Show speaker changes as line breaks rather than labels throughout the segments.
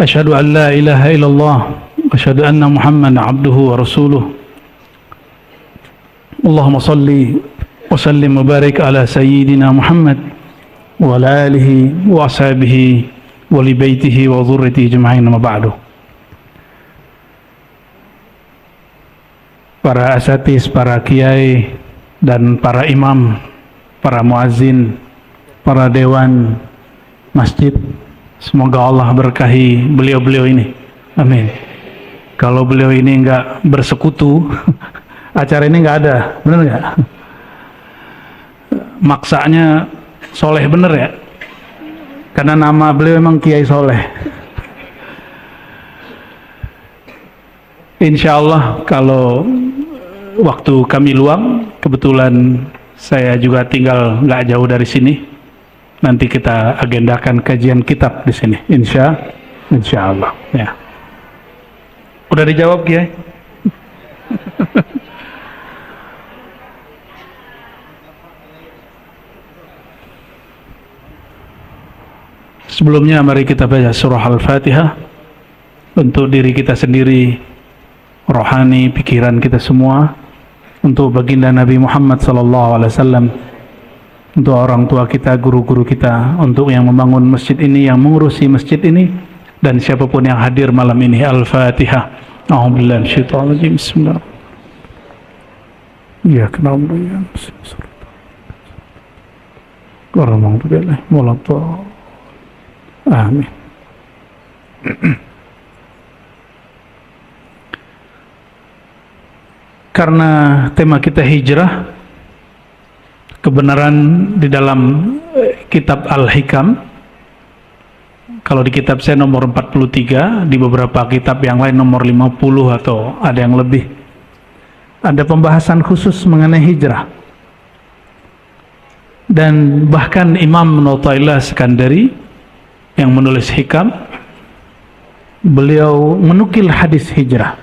Asyhadu an la ilaha illallah wa asyhadu anna Muhammadan abduhu wa rasuluh. Allahumma salli wa sallim wa barik ala sayyidina Muhammad wa ala alihi wa ashabihi wa li baitihi wa dhurriyyatihi ajma'in, ma ba'du. Para asatiz, para kiai dan para imam, para muazzin, para dewan masjid, semoga Allah berkahi beliau-beliau ini. Amin. Kalau beliau ini enggak bersekutu, acara ini enggak ada, benar enggak? Maksanya soleh bener ya? Karena nama beliau memang Kiai Soleh. Insya Allah kalau waktu kami luang, kebetulan saya juga tinggal nggak jauh dari sini. Nanti kita agendakan kajian kitab di sini, insya Allah. Ya. Udah dijawab Kiai? Sebelumnya mari kita baca surah Al-Fatihah untuk diri kita sendiri, rohani, pikiran kita semua, untuk baginda Nabi Muhammad SAW, untuk orang tua kita, guru-guru kita, untuk yang membangun masjid ini, yang mengurusi masjid ini, dan siapapun yang hadir malam ini. Al-Fatihah. A'udzubillahi minasyaitonir rajim. Bismillahirrahmanirrahim. Ya kenapa ya? Bismillahirrahmanirrahim. Amin. Karena tema kita hijrah, kebenaran di dalam kitab Al-Hikam. Kalau di kitab saya nomor 43, di beberapa kitab yang lain nomor 50 atau ada yang lebih. Ada pembahasan khusus mengenai hijrah. Dan bahkan Imam Athaillah Iskandari yang menulis Hikam, beliau menukil hadis hijrah.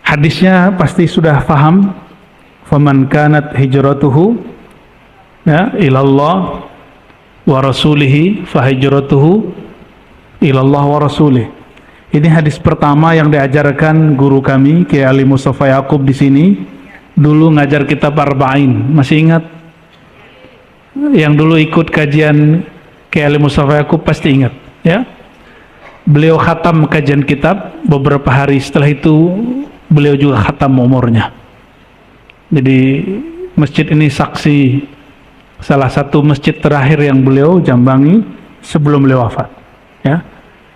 Hadisnya pasti sudah paham. Faman kanat hijratuhu ya ilallah wa rasulihi fahijratuhu ilallah wa rasulih. Ini hadis pertama yang diajarkan guru kami Kiai Ali Mustafa Yaqub di sini. Dulu ngajar kitab Arba'in, masih ingat? Yang dulu ikut kajian Kiai Ali Mustafa Yaqub pasti ingat, ya. Beliau khatam kajian kitab, beberapa hari setelah itu beliau juga khatam umurnya. Jadi masjid ini saksi salah satu masjid terakhir yang beliau jambangi sebelum beliau wafat, ya.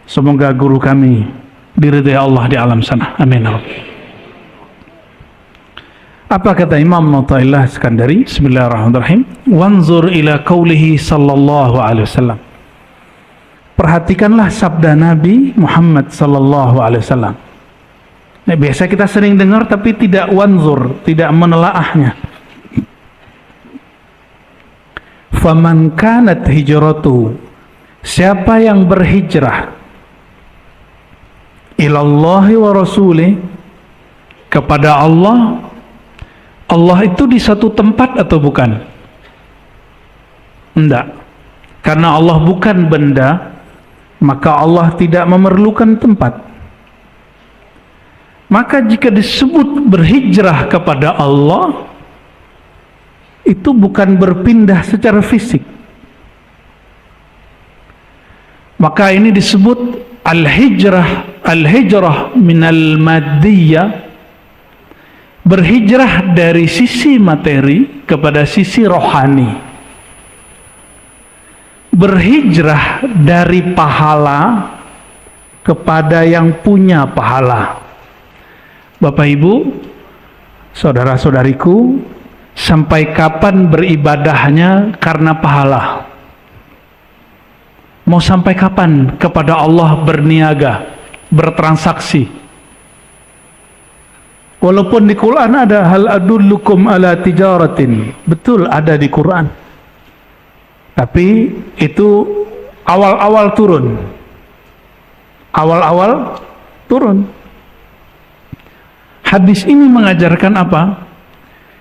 Semoga guru kami diridhai Allah di alam sana. Amin. Apa kata Imam Athaillah Iskandari? Bismillahirrahmanirrahim. Wanzur ila qaulihi sallallahu alaihi wasallam. Perhatikanlah sabda Nabi Muhammad sallallahu alaihi wasallam. Nah, biasa kita sering dengar tapi tidak wanzur, tidak menelaahnya. Faman kanat hijratuhu, siapa yang berhijrah ilallahi wa rasulih, kepada Allah. Allah itu di satu tempat atau bukan? Enggak. Karena Allah bukan benda, maka Allah tidak memerlukan tempat. Maka jika disebut berhijrah kepada Allah, itu bukan berpindah secara fisik. Maka ini disebut al-hijrah minal maddiyah, berhijrah dari sisi materi kepada sisi rohani, berhijrah dari pahala kepada yang punya pahala. Bapak Ibu, saudara-saudariku, sampai kapan beribadahnya karena pahala? Mau sampai kapan kepada Allah berniaga, bertransaksi? Walaupun di Quran ada hal adullukum ala tijaratin, betul ada di Quran, tapi itu awal-awal turun. Hadis ini mengajarkan apa?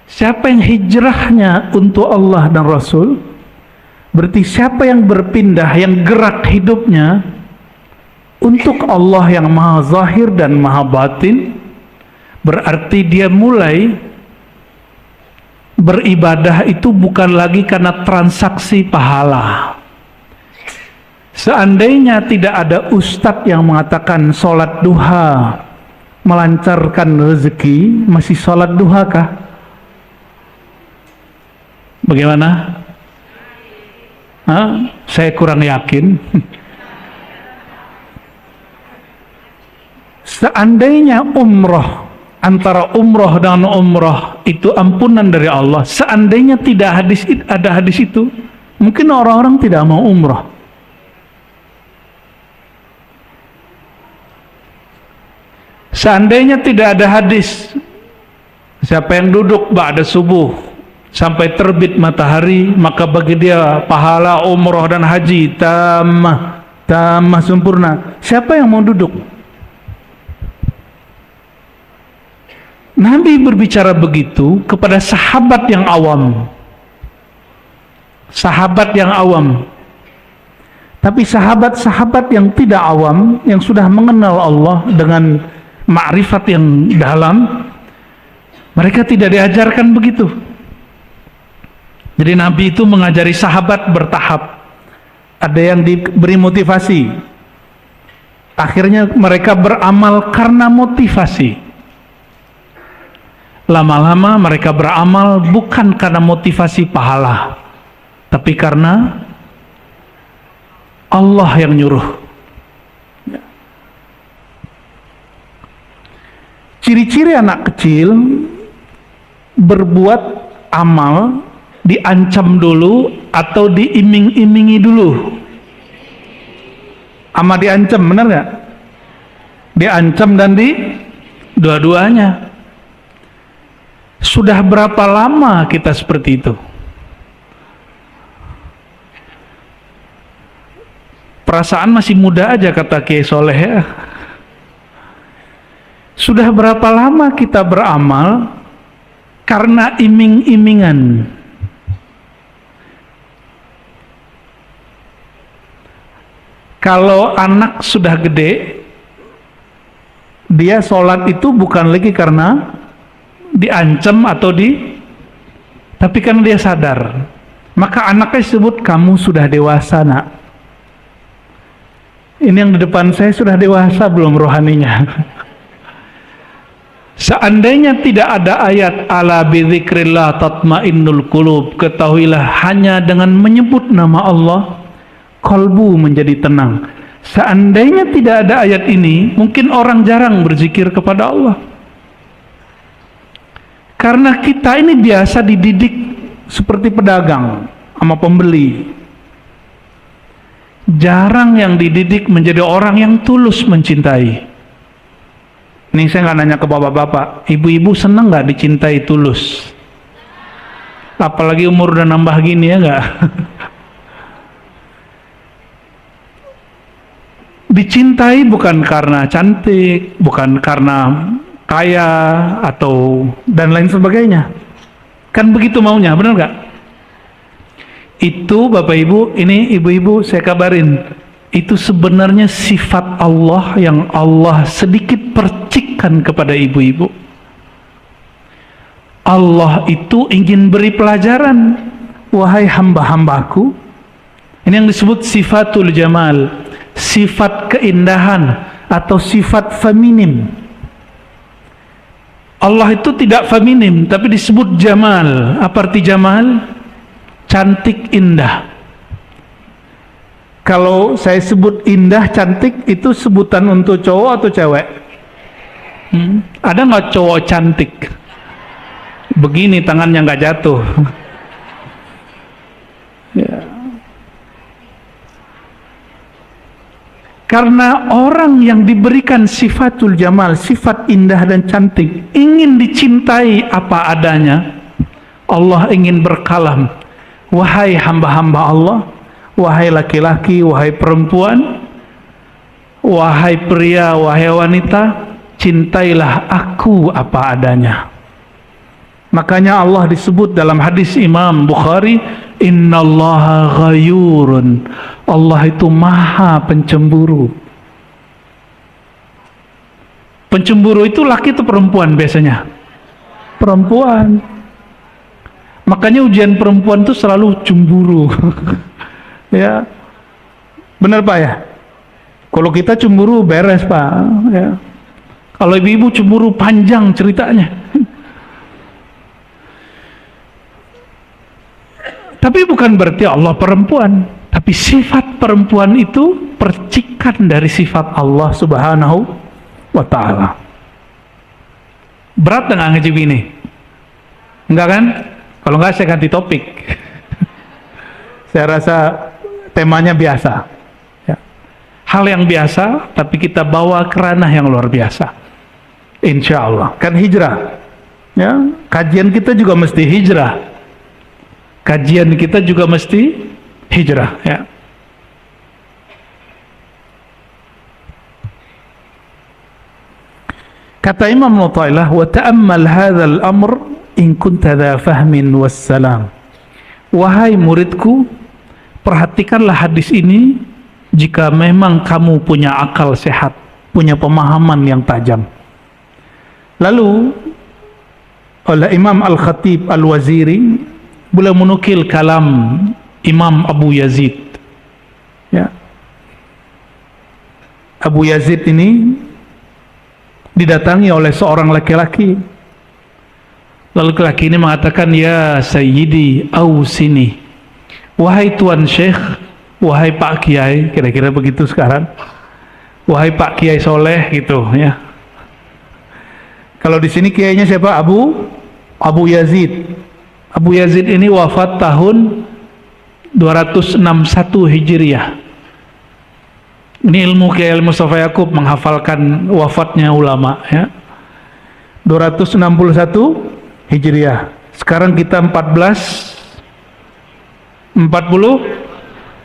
Siapa yang hijrahnya untuk Allah dan Rasul, Berarti siapa yang berpindah, yang gerak hidupnya untuk Allah yang maha zahir dan maha batin, berarti dia mulai beribadah itu bukan lagi karena transaksi pahala. Seandainya tidak ada ustadz yang mengatakan sholat duha melancarkan rezeki, masih sholat duha kah? Bagaimana? Saya kurang yakin. Seandainya umroh, antara umroh dan umroh itu ampunan dari Allah, seandainya tidak ada hadis itu, mungkin orang-orang tidak mau umroh. Seandainya tidak ada hadis, siapa yang duduk ba'da subuh sampai terbit matahari, maka bagi dia pahala umroh dan haji tamah sempurna. Siapa yang mau duduk? Nabi berbicara begitu kepada sahabat yang awam. Sahabat yang awam. Tapi sahabat-sahabat yang tidak awam, yang sudah mengenal Allah dengan makrifat yang dalam, mereka tidak diajarkan begitu. Jadi Nabi itu mengajari sahabat bertahap. Ada yang diberi motivasi, akhirnya mereka beramal karena motivasi. Lama-lama mereka beramal bukan karena motivasi pahala, tapi karena Allah yang nyuruh. Ciri-ciri anak kecil berbuat amal diancam dulu atau diiming-imingi dulu. Ama diancam, benar nggak? Diancam dan dua-duanya. Sudah berapa lama kita seperti itu? Perasaan masih muda aja, kata Kiai Soleh ya. Sudah berapa lama kita beramal karena iming-imingan? Kalau anak sudah gede, dia sholat itu bukan lagi karena diancam atau tapi karena dia sadar. Maka anaknya disebut, kamu sudah dewasa nak. Ini yang di depan saya sudah dewasa belum rohaninya? Seandainya tidak ada ayat ala bidzikrillah tatmainnul qulub, ketahuilah hanya dengan menyebut nama Allah kalbu menjadi tenang. Seandainya tidak ada ayat ini, mungkin orang jarang berzikir kepada Allah. Karena kita ini biasa dididik seperti pedagang sama pembeli. Jarang yang dididik menjadi orang yang tulus mencintai. Nih saya nggak nanya ke bapak-bapak, ibu-ibu senang nggak dicintai tulus? Apalagi umur udah nambah gini ya nggak? Dicintai bukan karena cantik, bukan karena kaya atau dan lain sebagainya. Kan begitu maunya, benar nggak? Itu bapak ibu, ini ibu-ibu saya kabarin. Itu sebenarnya sifat Allah yang Allah sedikit percikkan kepada ibu-ibu. Allah itu ingin beri pelajaran, wahai hamba-hambaku. Ini yang disebut sifatul jamal, sifat keindahan atau sifat feminim. Allah itu tidak feminim, tapi disebut jamal. Apa arti jamal? Cantik, indah. Kalau saya sebut indah, cantik, itu sebutan untuk cowok atau cewek? Ada nggak cowok cantik? Begini tangannya nggak jatuh. Ya. Karena orang yang diberikan sifatul jamal, sifat indah dan cantik, ingin dicintai apa adanya, Allah ingin berkalam, wahai hamba-hamba Allah, wahai laki-laki, wahai perempuan, wahai pria, wahai wanita, cintailah aku apa adanya. Makanya Allah disebut dalam hadis Imam Bukhari, innallaha ghayurun. Allah itu maha pencemburu. Pencemburu itu laki atau perempuan biasanya? Perempuan. Makanya ujian perempuan itu selalu cemburu. Ya. Benar Pak ya? Kalau kita cemburu beres Pak. Ya. Kalau ibu-ibu cemburu panjang ceritanya. Tapi bukan berarti Allah perempuan, tapi sifat perempuan itu percikan dari sifat Allah Subhanahu wa ta'ala. Berat nggak ngaji ini? Enggak kan? Kalau enggak saya ganti topik. Saya rasa temanya biasa ya. Hal yang biasa tapi kita bawa ke ranah yang luar biasa, insya Allah. Kan hijrah ya, kajian kita juga mesti hijrah. Kajian kita juga mesti hijrah ya. Kata Imam Mu'tailah, wa ta'ammal hadzal amr in kunta dha fahmin wassalam. Wahai muridku, perhatikanlah hadis ini jika memang kamu punya akal sehat, punya pemahaman yang tajam. Lalu oleh Imam Al-Khatib Al-Waziri, beliau menukil kalam Imam Abu Yazid ya. Abu Yazid ini didatangi oleh seorang laki-laki. Lalu laki-laki ini mengatakan, ya Sayyidi Ausini, wahai Tuan Syekh, wahai Pak Kiai, kira-kira begitu sekarang, wahai Pak Kiai Soleh gitu ya. Kalau di sini kiainya siapa? Abu Yazid. Abu Yazid ini wafat tahun 261 Hijriah. Ini ilmu Kiai Mustafa Yakub menghafalkan wafatnya ulama ya. 261 Hijriah. Sekarang kita 1440.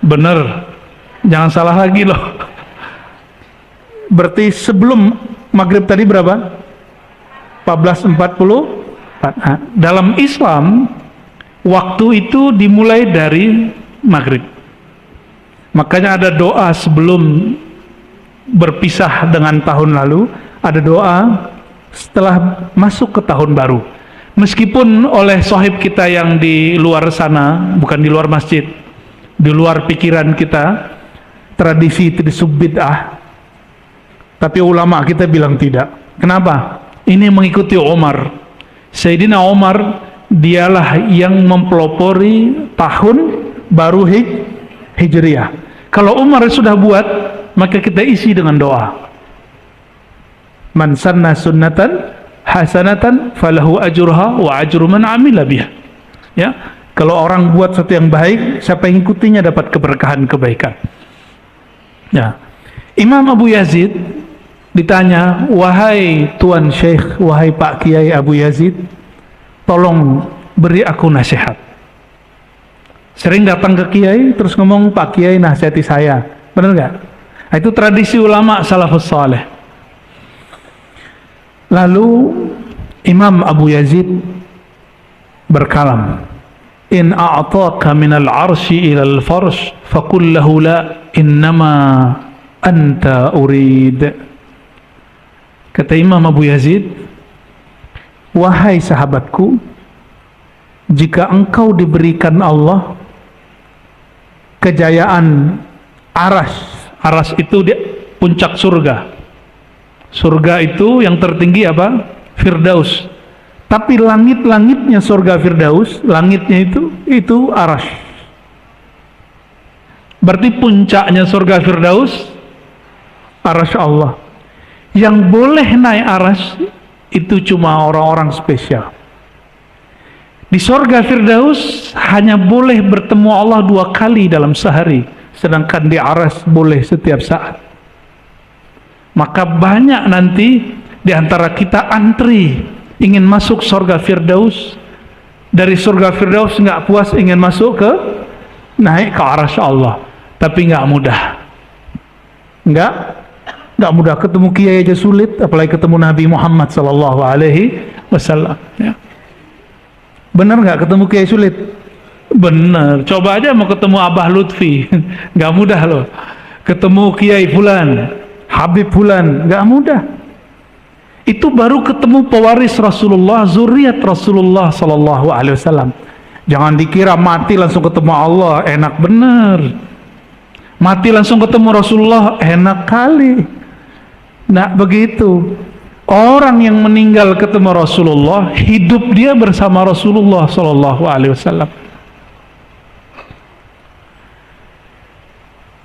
Bener. Jangan salah lagi loh. Berarti sebelum maghrib tadi berapa? 1440. Dalam Islam waktu itu dimulai dari maghrib. Makanya ada doa sebelum berpisah dengan tahun lalu, ada doa setelah masuk ke tahun baru. Meskipun oleh sahib kita yang di luar sana, bukan di luar masjid, di luar pikiran kita, tradisi itu disebut bid'ah, tapi ulama kita bilang tidak. Kenapa? Ini mengikuti Umar. Sayyidina Umar dialah yang mempelopori tahun baru Hijriah. Kalau Umar sudah buat, maka kita isi dengan doa. Man sanna sunnatan hasanatan falahu ajruha wa ajru man amila biha. Ya, kalau orang buat sesuatu yang baik, siapa yang ikutinya dapat keberkahan kebaikan. Ya. Imam Abu Yazid ditanya, wahai Tuan Syekh, wahai Pak Kiai Abu Yazid, tolong beri aku nasihat. Sering datang ke Kiai terus ngomong, Pak Kiai nasihati saya, benar nggak? Nah, itu tradisi ulama salafus saleh. Lalu Imam Abu Yazid berkalam, in a'taka minal arsy ilal farsh faqul lahu la innama anta urid. Kata Imam Abu Yazid, wahai sahabatku, jika engkau diberikan Allah kejayaan aras itu dia puncak surga. Surga itu yang tertinggi apa? Firdaus. Tapi langit-langitnya surga Firdaus, langitnya itu aras. Berarti puncaknya surga Firdaus aras Allah. Yang boleh naik aras itu cuma orang-orang spesial. Di surga Firdaus hanya boleh bertemu Allah 2 kali dalam sehari, sedangkan di aras boleh setiap saat. Maka banyak nanti di antara kita antri ingin masuk surga Firdaus. Dari surga Firdaus nggak puas, ingin masuk ke naik ke aras Allah, tapi nggak mudah. Nggak mudah. Ketemu kiai aja sulit, apalagi ketemu Nabi Muhammad sallallahu alaihi wasallam ya. Bener nggak ketemu Kiai sulit? Bener. Coba aja mau ketemu Abah Lutfi, nggak mudah loh. Ketemu Kiai Fulan, Habib Fulan, nggak mudah. Itu baru ketemu pewaris Rasulullah, zuriat Rasulullah Sallallahu Alaihi Wasallam. Jangan dikira mati langsung ketemu Allah, enak bener. Mati langsung ketemu Rasulullah, enak kali. Nah begitu. Orang yang meninggal ketemu Rasulullah, hidup dia bersama Rasulullah Sallallahu Alaihi Wasallam.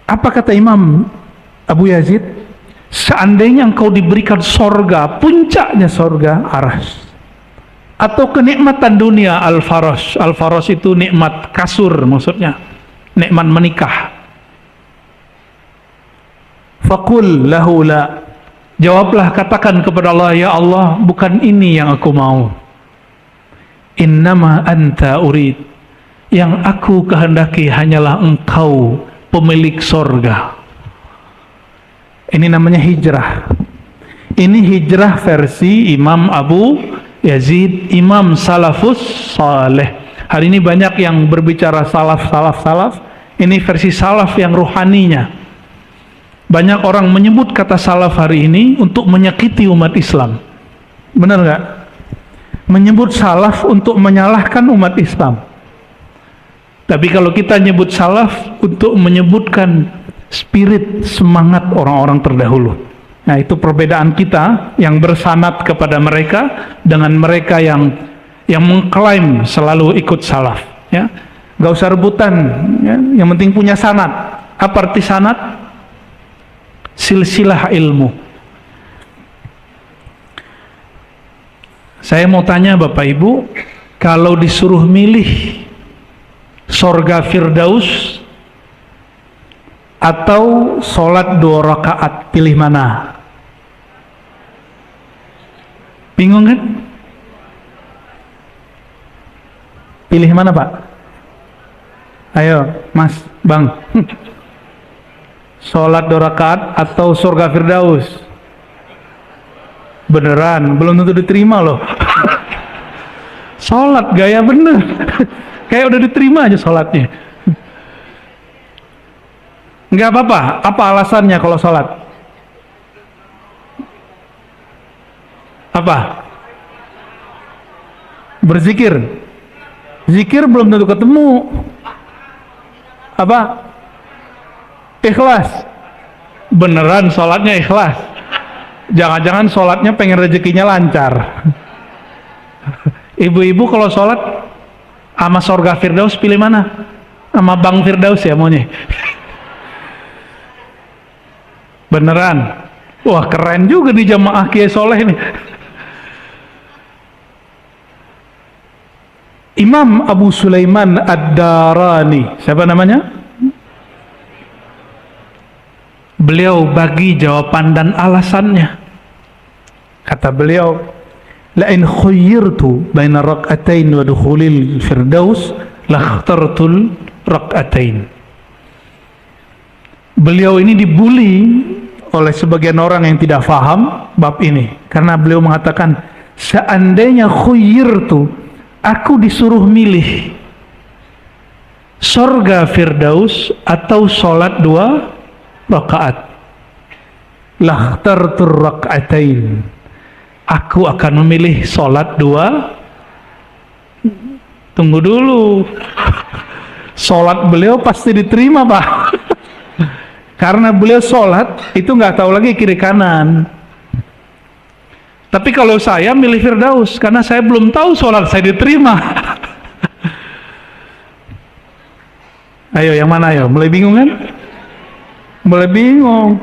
Apa kata Imam Abu Yazid? Seandainya engkau diberikan sorga, puncaknya sorga, aras, atau kenikmatan dunia, al-faros. Al-faros itu nikmat kasur, maksudnya nikmat menikah. Faqul lahu la, jawablah, katakan kepada Allah, ya Allah, bukan ini yang aku mau. Innama anta urid, yang aku kehendaki hanyalah engkau, pemilik sorga. Ini namanya hijrah. Ini hijrah versi Imam Abu Yazid, Imam Salafus Saleh. Hari ini banyak yang berbicara salaf. Ini versi salaf yang ruhaninya. Banyak orang menyebut kata salaf hari ini untuk menyakiti umat Islam. Benar nggak? Menyebut salaf untuk menyalahkan umat Islam. Tapi kalau kita nyebut salaf untuk menyebutkan spirit, semangat orang-orang terdahulu. Nah itu perbedaan kita yang bersanad kepada mereka dengan mereka yang mengklaim selalu ikut salaf. Ya, nggak usah rebutan. Ya. Yang penting punya sanad. Apa arti sanad? Silsilah ilmu. Saya mau tanya Bapak Ibu, kalau disuruh milih sorga Firdaus atau sholat 2 rakaat, pilih mana? Bingung kan? Pilih mana Pak? Ayo Mas, Bang. Sholat 2 rakaat atau surga Firdaus? Beneran, belum tentu diterima loh. Sholat gaya bener. Kayak udah diterima aja sholatnya. Enggak apa-apa. Apa alasannya kalau sholat? Apa? Berzikir. Zikir belum tentu ketemu. Apa? Ikhlas. Beneran sholatnya ikhlas. Jangan-jangan sholatnya pengen rezekinya lancar. Ibu-ibu kalau sholat sama surga Firdaus pilih mana? Sama Bang Firdaus ya maunya. Beneran. Wah keren juga di jamaah Kiai Soleh ini. Imam Abu Sulaiman Ad-Darani, siapa namanya? Beliau bagi jawaban dan alasannya. Kata beliau, la in khuyyirtu baina rak'atain wa dukhulil firdaus lakhtartul rak'atain. Beliau ini dibuli oleh sebagian orang yang tidak faham bab ini, karena beliau mengatakan, seandainya khuyyirtu, aku disuruh milih surga Firdaus atau sholat 2 rakaat, lakhtartur rak'atain, aku akan memilih sholat 2. Tunggu dulu, sholat beliau pasti diterima Pak. Karena beliau sholat itu nggak tahu lagi kiri kanan. Tapi kalau saya milih Firdaus, karena saya belum tahu sholat saya diterima. Ayo yang mana ayo? Mulai bingung kan? Mulai bingung.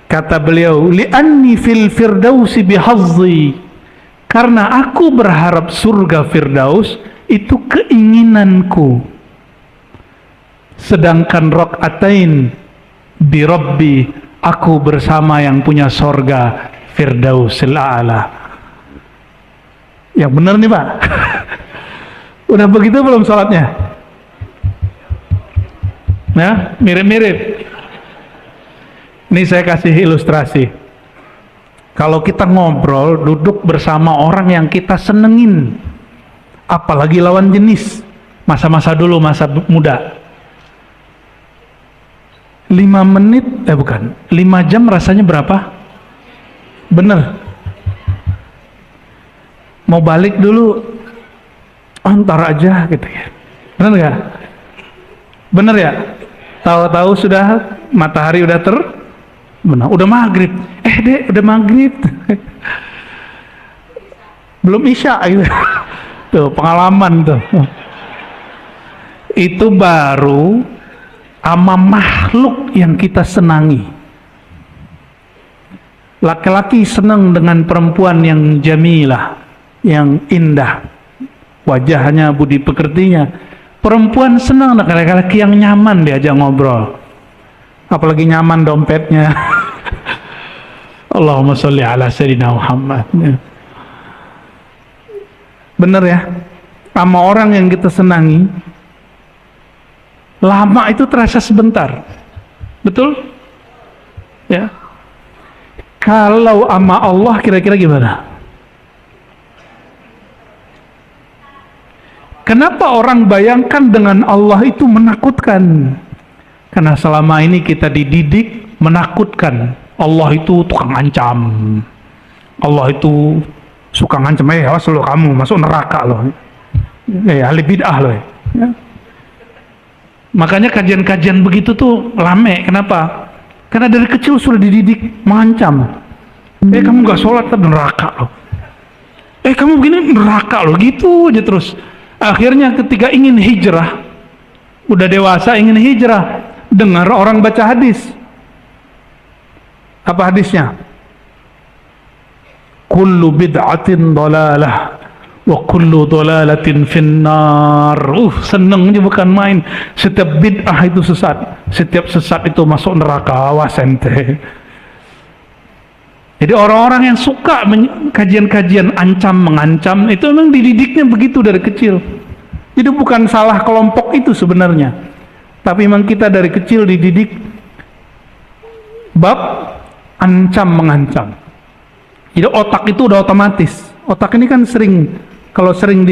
Kata beliau, li'anni fil firdausi bihazzi, karena aku berharap surga Firdaus itu keinginanku, sedangkan rak'atain bi rabbi, aku bersama yang punya surga Firdausil A'la. Yang benar nih Pak. Udah begitu belum sholatnya? Nah, mirip-mirip. Ini saya kasih ilustrasi. Kalau kita ngobrol, duduk bersama orang yang kita senengin, apalagi lawan jenis, masa-masa dulu, masa muda, 5 menit, 5 jam rasanya berapa? Bener. Mau balik dulu, ntar aja gitu ya. Bener nggak? Bener ya? Tahu-tahu sudah matahari udah benar, udah maghrib. Dek, udah maghrib. Belum isya gitu. Tuh, pengalaman tuh. Itu baru sama makhluk yang kita senangi. Laki-laki senang dengan perempuan yang jamilah, yang indah. Wajahnya, budi pekertinya. Perempuan senang dengan laki-laki yang nyaman diajak ngobrol. Apalagi nyaman dompetnya. Allahumma sholli ala sayyidina Muhammad. Bener ya, sama orang yang kita senangi, lama itu terasa sebentar. Betul? Ya. Kalau sama Allah kira-kira gimana? Kenapa orang bayangkan dengan Allah itu menakutkan? Karena selama ini kita dididik menakutkan. Allah itu tukang ancam. Allah itu suka ngancam, awas lo kamu masuk neraka loh. Ahli bid'ah loh. Ya. Makanya kajian-kajian begitu tuh rame. Kenapa? Karena dari kecil sudah dididik mengancam. Kamu gak sholat tapi neraka loh. Kamu begini neraka loh, gitu aja terus. Akhirnya ketika ingin hijrah, udah dewasa ingin hijrah, dengar orang baca hadis. Apa hadisnya? Kullu bid'atin dalalah wa kullu dalalatin finnar. Senengnya bukan main. Setiap bid'ah itu sesat, setiap sesat itu masuk neraka. Awas ente. Jadi orang-orang yang suka kajian-kajian ancam mengancam itu memang dididiknya begitu dari kecil. Jadi bukan salah kelompok itu sebenarnya, tapi memang kita dari kecil dididik bab ancam mengancam. Jadi otak itu udah otomatis. Otak ini kan kalau sering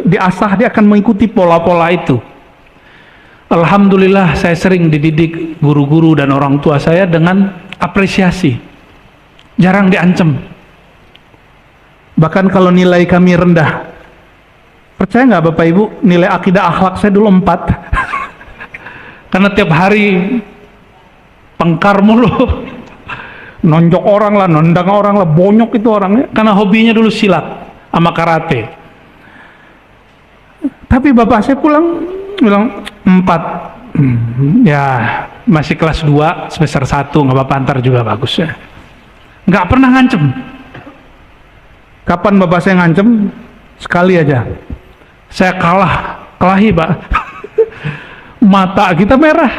diasah, dia akan mengikuti pola-pola itu. Alhamdulillah saya sering dididik guru-guru dan orang tua saya dengan apresiasi. Jarang diancam. Bahkan kalau nilai kami rendah, percaya nggak Bapak Ibu, nilai akidah akhlak saya dulu 4. Karena tiap hari pengkar mulu. Nonjok orang lah, nendang orang lah, bonyok itu orangnya. Karena hobinya dulu silat sama karate. Tapi bapak saya pulang bilang 4. Ya masih kelas 2, semester 1, nggak apa-apa, antar juga bagus ya. Nggak pernah ngancem. Kapan bapak saya ngancem? Sekali aja. Saya kelahi pak. Mata kita merah.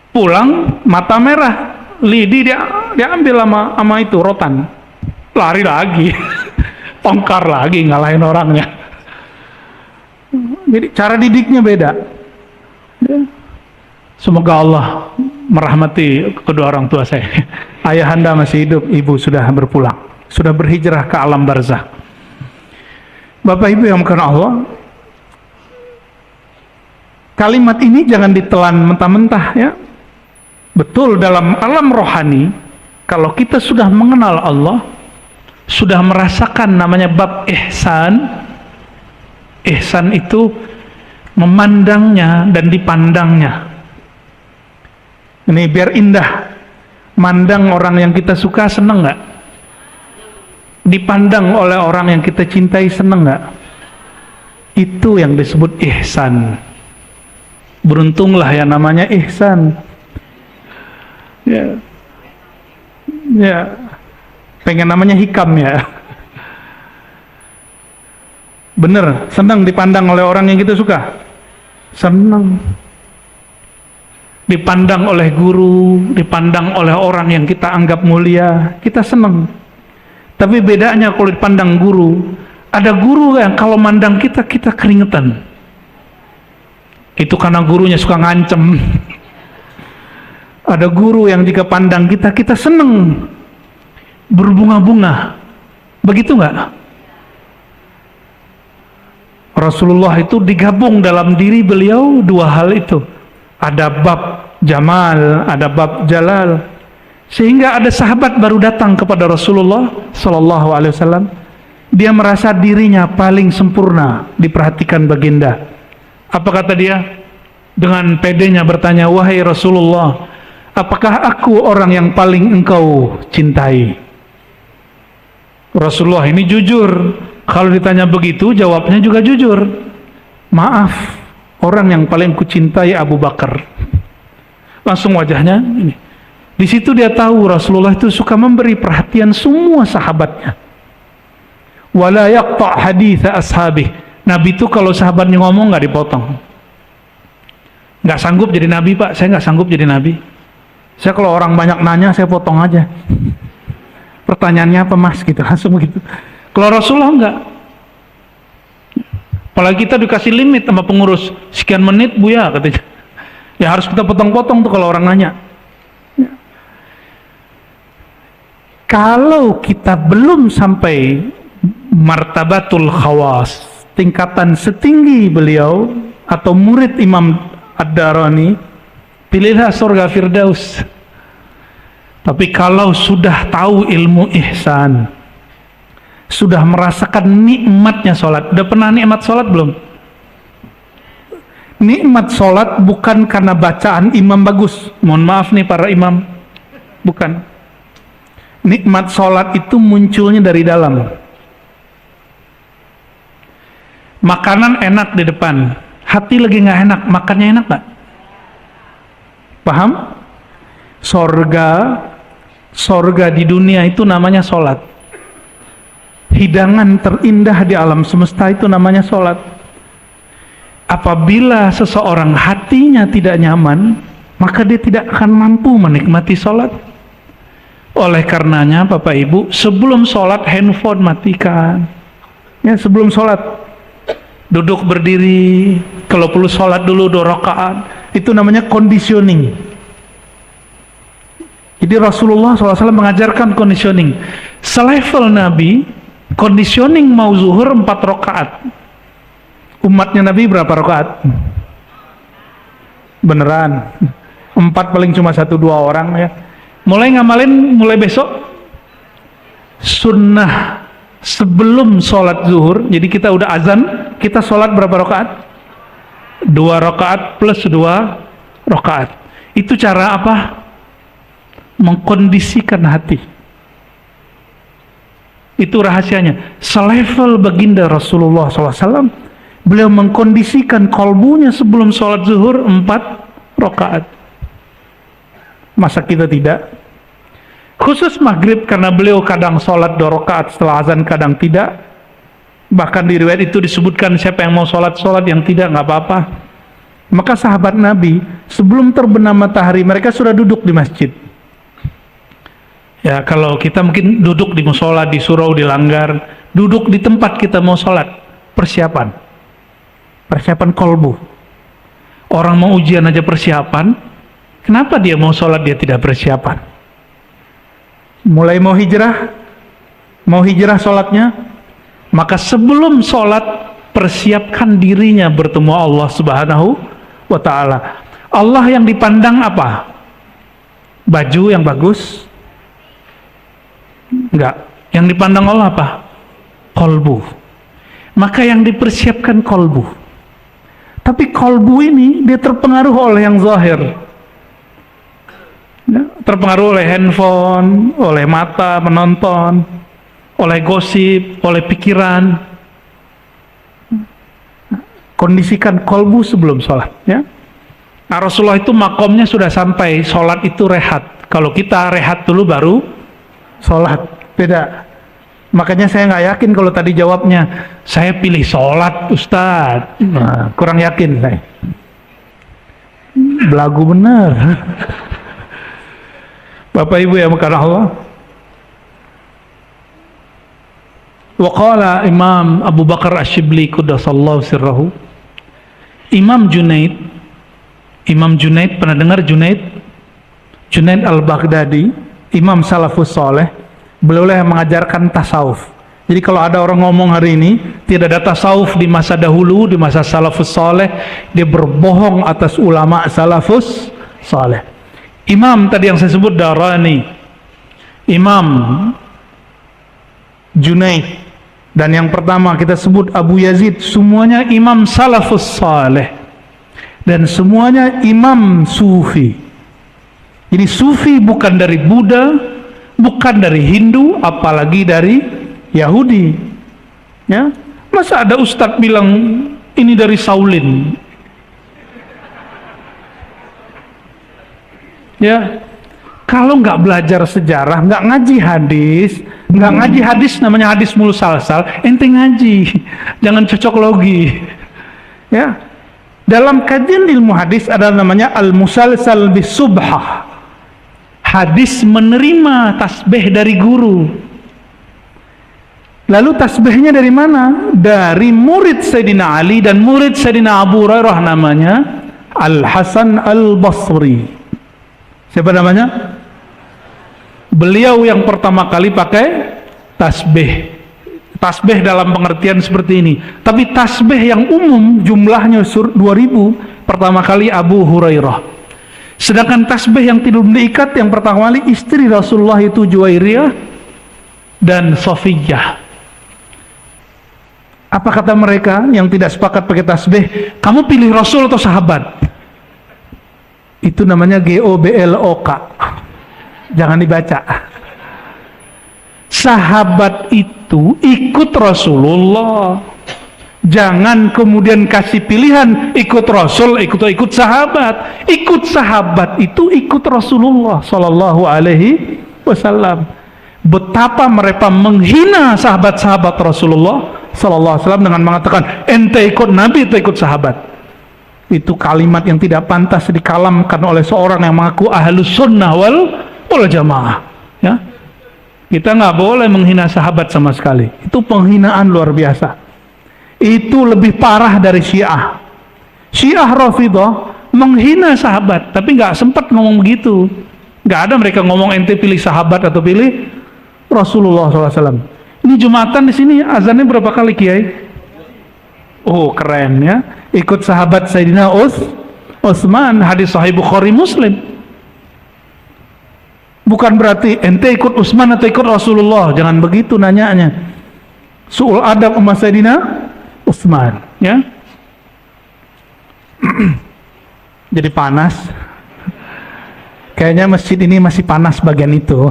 Pulang mata merah. Lidi dia ambil sama itu rotan, lari lagi. Tongkar lagi, ngalahin orangnya. Jadi cara didiknya beda. Semoga Allah merahmati kedua orang tua saya. Ayahanda masih hidup, ibu sudah berpulang, sudah berhijrah ke alam barzakh. Bapak Ibu yang bukan Allah, kalimat ini jangan ditelan mentah-mentah ya. Betul, dalam alam rohani, kalau kita sudah mengenal Allah, sudah merasakan namanya bab ihsan. Ihsan itu memandangnya dan dipandangnya. Ini biar indah. Mandang orang yang kita suka, seneng nggak? Dipandang oleh orang yang kita cintai, seneng nggak? Itu yang disebut ihsan. Beruntunglah yang namanya ihsan. Ya, pengen namanya hikam ya. Bener, senang dipandang oleh orang yang kita suka. Senang. Dipandang oleh guru, dipandang oleh orang yang kita anggap mulia, kita senang. Tapi bedanya kalau dipandang guru, ada guru yang kalau mandang kita keringetan. Itu karena gurunya suka ngancem. Ada guru yang jika pandang kita seneng. berbunga-bunga. Begitu nggak? Rasulullah itu digabung dalam diri beliau dua hal itu. Ada bab jamal, ada bab jalal. Sehingga ada sahabat baru datang kepada Rasulullah sallallahu alaihi wasallam. Dia merasa dirinya paling sempurna diperhatikan baginda. Apa kata dia? Dengan pedenya bertanya, "Wahai Rasulullah, apakah aku orang yang paling engkau cintai?" Rasulullah ini jujur. Kalau ditanya begitu, jawabnya juga jujur. "Maaf, orang yang paling kucintai Abu Bakar." Langsung wajahnya ini. Di situ dia tahu Rasulullah itu suka memberi perhatian semua sahabatnya. Wala yaqta' haditha ashabih. Nabi itu kalau sahabatnya ngomong nggak dipotong. Nggak sanggup jadi nabi, Pak. Saya nggak sanggup jadi nabi. Saya kalau orang banyak nanya, saya potong aja. Pertanyaannya apa, Mas? Gitu, langsung begitu. Kalau Rasulullah enggak. Apalagi kita dikasih limit sama pengurus, sekian menit Bu ya, katanya. Ya harus kita potong-potong tuh kalau orang nanya. Ya. Kalau kita belum sampai martabatul khawas, tingkatan setinggi beliau atau murid Imam Ad-Darani, pilihlah surga Firdaus. Tapi kalau sudah tahu ilmu ihsan, sudah merasakan nikmatnya sholat. Udah pernah nikmat sholat belum? Nikmat sholat bukan karena bacaan imam bagus. Mohon maaf nih para imam, bukan. Nikmat sholat itu munculnya dari dalam. Makanan enak di depan, hati lagi nggak enak, makannya enak nggak? Paham? Sorga di dunia itu namanya sholat. Hidangan terindah di alam semesta itu namanya sholat. Apabila seseorang hatinya tidak nyaman, maka dia tidak akan mampu menikmati sholat. Oleh karenanya Bapak Ibu, sebelum sholat handphone matikan. Ya, sebelum sholat duduk berdiri, kalau perlu sholat dulu 2 rakaat. Itu namanya conditioning. Jadi Rasulullah SAW mengajarkan conditioning. Selevel Nabi, conditioning mau zuhur 4 rakaat. Umatnya Nabi berapa rakaat? Beneran 4, paling cuma 1-2 orang ya. Mulai ngamalin mulai besok sunnah sebelum sholat zuhur. Jadi kita udah azan, kita sholat berapa rakaat? 2 rakaat plus 2 rakaat. Itu cara apa? Mengkondisikan hati. Itu rahasianya. Selevel baginda Rasulullah SAW, beliau mengkondisikan kolbunya sebelum sholat zuhur 4 rakaat. Masa kita tidak? Khusus maghrib, karena beliau kadang sholat 2 rakaat setelah azan, kadang tidak. Bahkan di riwayat itu disebutkan siapa yang mau sholat, yang tidak, nggak apa-apa. Maka sahabat Nabi sebelum terbenam matahari mereka sudah duduk di masjid. Ya, kalau kita mungkin duduk di musola, di surau, di langgar, duduk di tempat kita mau sholat, persiapan kolbu. Orang mau ujian aja persiapan, kenapa dia mau sholat dia tidak persiapan? Mulai mau hijrah sholatnya, maka sebelum sholat persiapkan dirinya bertemu Allah Subhanahu wa ta'ala. Allah yang dipandang apa? Baju yang bagus? Enggak. Yang dipandang Allah apa? Kolbu. Maka yang dipersiapkan kolbu. Tapi kolbu ini dia terpengaruh oleh yang zahir. Ya, terpengaruh oleh handphone, oleh mata menonton, oleh gosip, oleh pikiran. Kondisikan kolbu sebelum sholat. Ya. Nah, Rasulullah itu makomnya sudah sampai, sholat itu rehat. Kalau kita rehat dulu baru sholat, beda. Makanya saya nggak yakin kalau tadi jawabnya saya pilih sholat Ustadz. Nah, kurang yakin saya. Belagu benar. Bapak Ibu yang berkata Allah. Waqala Imam Abu Bakar Ash-Shibli Quddasallahu sirrahu. Imam Junaid, pernah dengar Junaid? Junaid al-Baghdadi, Imam Salafus Saleh. Beliau lah yang mengajarkan tasawuf. Jadi kalau ada orang ngomong hari ini tidak ada tasawuf di masa dahulu, di masa salafus saleh, dia berbohong atas ulama salafus saleh. Imam tadi yang saya sebut Darani, Imam Junaid, dan yang pertama kita sebut Abu Yazid, semuanya imam salafus saleh dan semuanya imam sufi. Jadi sufi bukan dari Buddha, bukan dari Hindu, apalagi dari Yahudi. Ya, masa ada ustadz bilang ini dari Shaolin? Ya, kalau nggak belajar sejarah, nggak ngaji hadis, namanya hadis musalsal, ente ngaji, jangan cocok logi. Ya, dalam kajian ilmu hadis ada namanya al-musalsal bisubhah, hadis menerima tasbih dari guru. Lalu tasbihnya dari mana? Dari murid Sayyidina Ali dan murid Sayyidina Abu Hurairah, namanya Al-Hasan Al-Basri. Siapa namanya? Beliau yang pertama kali pakai tasbih. Tasbih dalam pengertian seperti ini. Tapi tasbih yang umum jumlahnya 2000, pertama kali Abu Hurairah. Sedangkan tasbih yang tidak diikat yang pertama kali istri Rasulullah itu Juwairiyah dan Safiyah. Apa kata mereka yang tidak sepakat pakai tasbih? Kamu pilih Rasul atau sahabat? Itu namanya GOBLOK. Jangan dibaca. Sahabat itu ikut Rasulullah. Jangan kemudian kasih pilihan ikut Rasul, ikut sahabat. Ikut sahabat itu ikut Rasulullah Sallallahu Alaihi Wasallam. Betapa mereka menghina sahabat-sahabat Rasulullah Sallallahu Alaihi Wasallam dengan mengatakan ente ikut Nabi, ente ikut sahabat. Itu kalimat yang tidak pantas dikalamkan oleh seorang yang mengaku ahlus sunnah wal jamaah. Ya, kita nggak boleh menghina sahabat sama sekali. Itu penghinaan luar biasa. Itu lebih parah dari Syiah. Syiah Rafidhah menghina sahabat, tapi nggak sempat ngomong begitu. Nggak ada mereka ngomong ente pilih sahabat atau pilih Rasulullah SAW. Ini Jumatan di sini azannya berapa kali Kiai? Oh keren ya. Ikut sahabat Sayyidina Utsman, hadis Sahih Bukhari Muslim. Bukan berarti ente ikut Utsman atau ikut Rasulullah. Jangan begitu nanyanya. Su'ul adab sama Sayyidina Utsman, ya. Jadi panas. Kayaknya masjid ini masih panas bagian itu.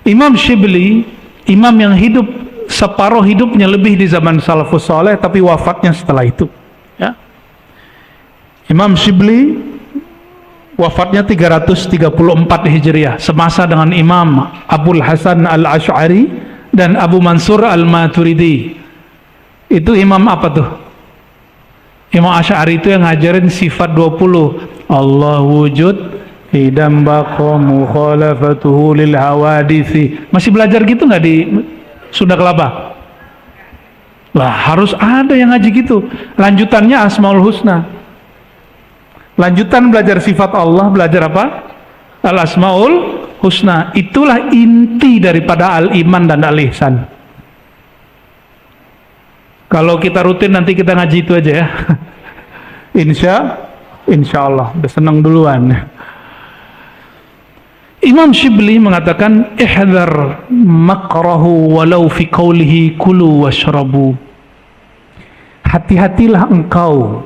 Imam Shibli, imam yang hidup separuh hidupnya lebih di zaman salafus saleh, tapi wafatnya setelah itu. Ya. Imam Shibli wafatnya 334 Hijriah, semasa dengan Imam Abul Hasan Al-Asy'ari dan Abu Mansur Al-Maturidi. Itu imam apa tuh? Imam Asy'ari itu yang ngajarin sifat 20. Allah wujud idam baqa mukhalafatuhu lil hawadisi. Masih belajar gitu nggak di Sunda Kelapa? Lah harus ada yang ngaji gitu. Lanjutannya Asmaul Husna. Lanjutan belajar sifat Allah, belajar apa? Al Asmaul Husna. Itulah inti daripada al iman dan al ihsan. Kalau kita rutin nanti kita ngaji itu aja ya. Insya Allah. Udah senang duluan. Imam Shibli mengatakan ihdhar makrahu walau fi qawlihi kulu washrabu. Hati-hatilah engkau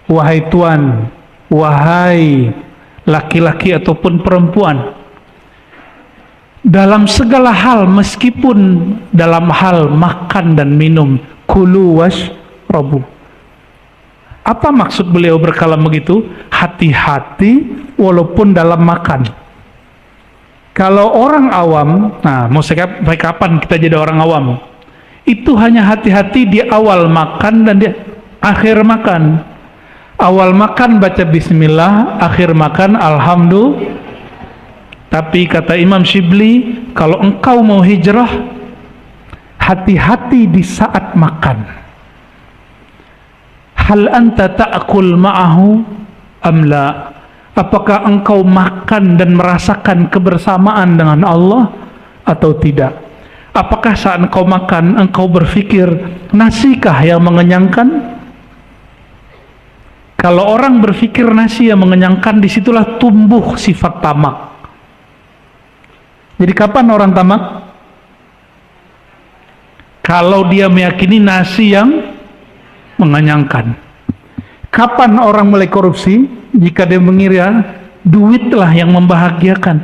wahai tuan, wahai laki-laki ataupun perempuan, dalam segala hal, meskipun dalam hal makan dan minum. Kulu washrabu. Apa maksud beliau berkalam begitu? Hati-hati walaupun dalam makan. Kalau orang awam, nah mau sampai kapan kita jadi orang awam? Itu hanya hati-hati di awal makan dan di akhir makan. Awal makan baca bismillah, akhir makan alhamdulillah. Tapi kata Imam Shibli, kalau engkau mau hijrah, hati-hati di saat makan. Hal anta ta'kul ma'ahu am la? Apakah engkau makan dan merasakan kebersamaan dengan Allah atau tidak? Apakah saat engkau makan, engkau berpikir, nasikah yang mengenyangkan? Kalau orang berpikir nasi yang mengenyangkan, disitulah tumbuh sifat tamak. Jadi kapan orang tamak? Kalau dia meyakini nasi yang mengenyangkan. Kapan orang mulai korupsi? Jika dia mengira duitlah yang membahagiakan.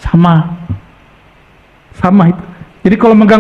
Sama itu. Jadi kalau megang